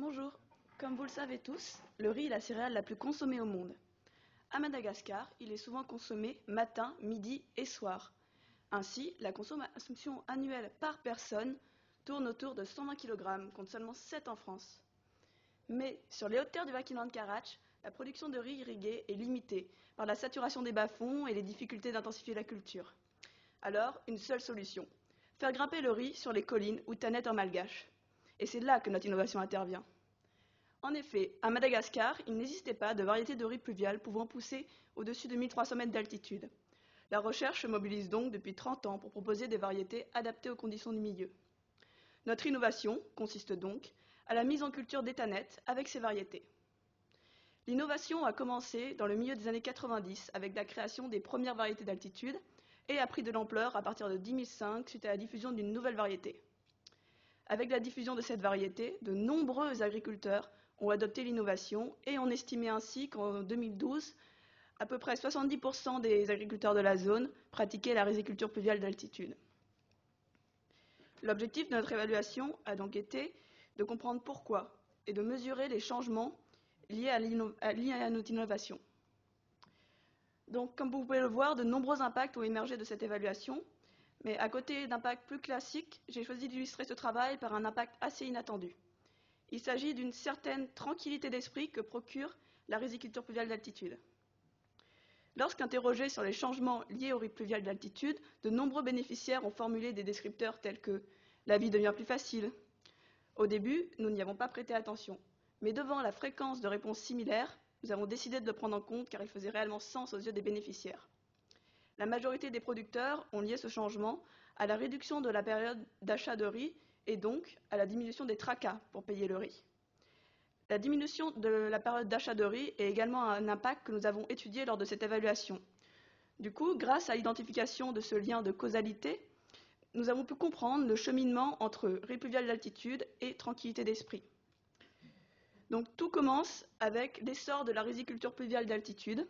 Bonjour. Comme vous le savez tous, le riz est la céréale la plus consommée au monde. À Madagascar, il est souvent consommé matin, midi et soir. Ainsi, la consommation annuelle par personne tourne autour de 120 kg, contre seulement 7 en France. Mais sur les hautes terres du Maquinan Karachi, la production de riz irrigué est limitée par la saturation des bas-fonds et les difficultés d'intensifier la culture. Alors, une seule solution, faire grimper le riz sur les collines ou tannettes en malgache. Et c'est là que notre innovation intervient. En effet, à Madagascar, il n'existait pas de variété de riz pluvial pouvant pousser au-dessus de 1300 mètres d'altitude. La recherche se mobilise donc depuis 30 ans pour proposer des variétés adaptées aux conditions du milieu. Notre innovation consiste donc à la mise en culture des tannettes avec ces variétés. L'innovation a commencé dans le milieu des années 90 avec la création des premières variétés d'altitude et a pris de l'ampleur à partir de 2005 suite à la diffusion d'une nouvelle variété. Avec la diffusion de cette variété, de nombreux agriculteurs ont adopté l'innovation et on estimait ainsi qu'en 2012, à peu près 70% des agriculteurs de la zone pratiquaient la riziculture pluviale d'altitude. L'objectif de notre évaluation a donc été de comprendre pourquoi et de mesurer les changements liés à notre innovation. Donc, comme vous pouvez le voir, de nombreux impacts ont émergé de cette évaluation, mais à côté d'impacts plus classiques, j'ai choisi d'illustrer ce travail par un impact assez inattendu. Il s'agit d'une certaine tranquillité d'esprit que procure la riziculture pluviale d'altitude. Lorsqu'interrogés sur les changements liés au riz pluvial d'altitude, de nombreux bénéficiaires ont formulé des descripteurs tels que « la vie devient plus facile ». Au début, nous n'y avons pas prêté attention, mais devant la fréquence de réponses similaires, nous avons décidé de le prendre en compte car il faisait réellement sens aux yeux des bénéficiaires. La majorité des producteurs ont lié ce changement à la réduction de la période d'achat de riz et donc à la diminution des tracas pour payer le riz. La diminution de la période d'achat de riz est également un impact que nous avons étudié lors de cette évaluation. Du coup, grâce à l'identification de ce lien de causalité, nous avons pu comprendre le cheminement entre riz pluvial d'altitude et tranquillité d'esprit. Donc tout commence avec l'essor de la riziculture pluviale d'altitude,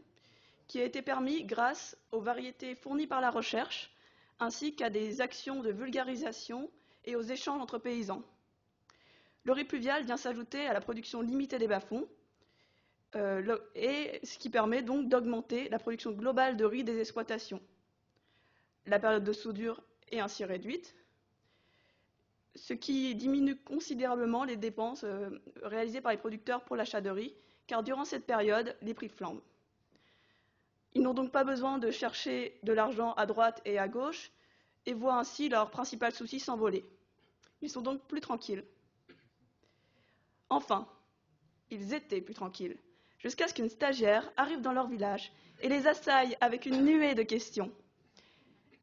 qui a été permis grâce aux variétés fournies par la recherche, ainsi qu'à des actions de vulgarisation et aux échanges entre paysans. Le riz pluvial vient s'ajouter à la production limitée des bas-fonds, et ce qui permet donc d'augmenter la production globale de riz des exploitations. La période de soudure est ainsi réduite, ce qui diminue considérablement les dépenses réalisées par les producteurs pour l'achat de riz, car durant cette période, les prix flambent. Ils n'ont donc pas besoin de chercher de l'argent à droite et à gauche et voient ainsi leurs principaux soucis s'envoler. Ils sont donc plus tranquilles. Enfin, ils étaient plus tranquilles, jusqu'à ce qu'une stagiaire arrive dans leur village et les assaille avec une nuée de questions.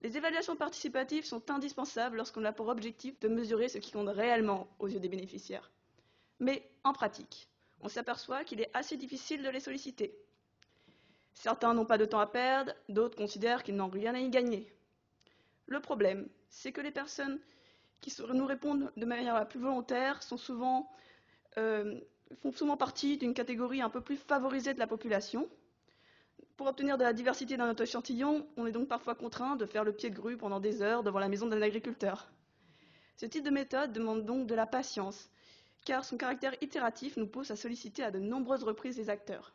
Les évaluations participatives sont indispensables lorsqu'on a pour objectif de mesurer ce qui compte réellement aux yeux des bénéficiaires. Mais en pratique, on s'aperçoit qu'il est assez difficile de les solliciter. Certains n'ont pas de temps à perdre, d'autres considèrent qu'ils n'ont rien à y gagner. Le problème, c'est que les personnes qui nous répondent de manière la plus volontaire font souvent partie d'une catégorie un peu plus favorisée de la population. Pour obtenir de la diversité dans notre échantillon, on est donc parfois contraint de faire le pied de grue pendant des heures devant la maison d'un agriculteur. Ce type de méthode demande donc de la patience, car son caractère itératif nous pousse à solliciter à de nombreuses reprises les acteurs.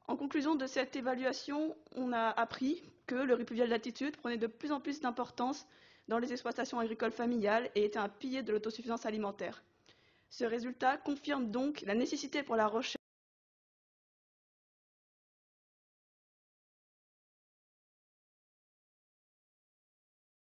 En conclusion de cette évaluation, on a appris que le riz pluvial d'altitude prenait de plus en plus d'importance dans les exploitations agricoles familiales et était un pilier de l'autosuffisance alimentaire. Ce résultat confirme donc la nécessité pour la recherche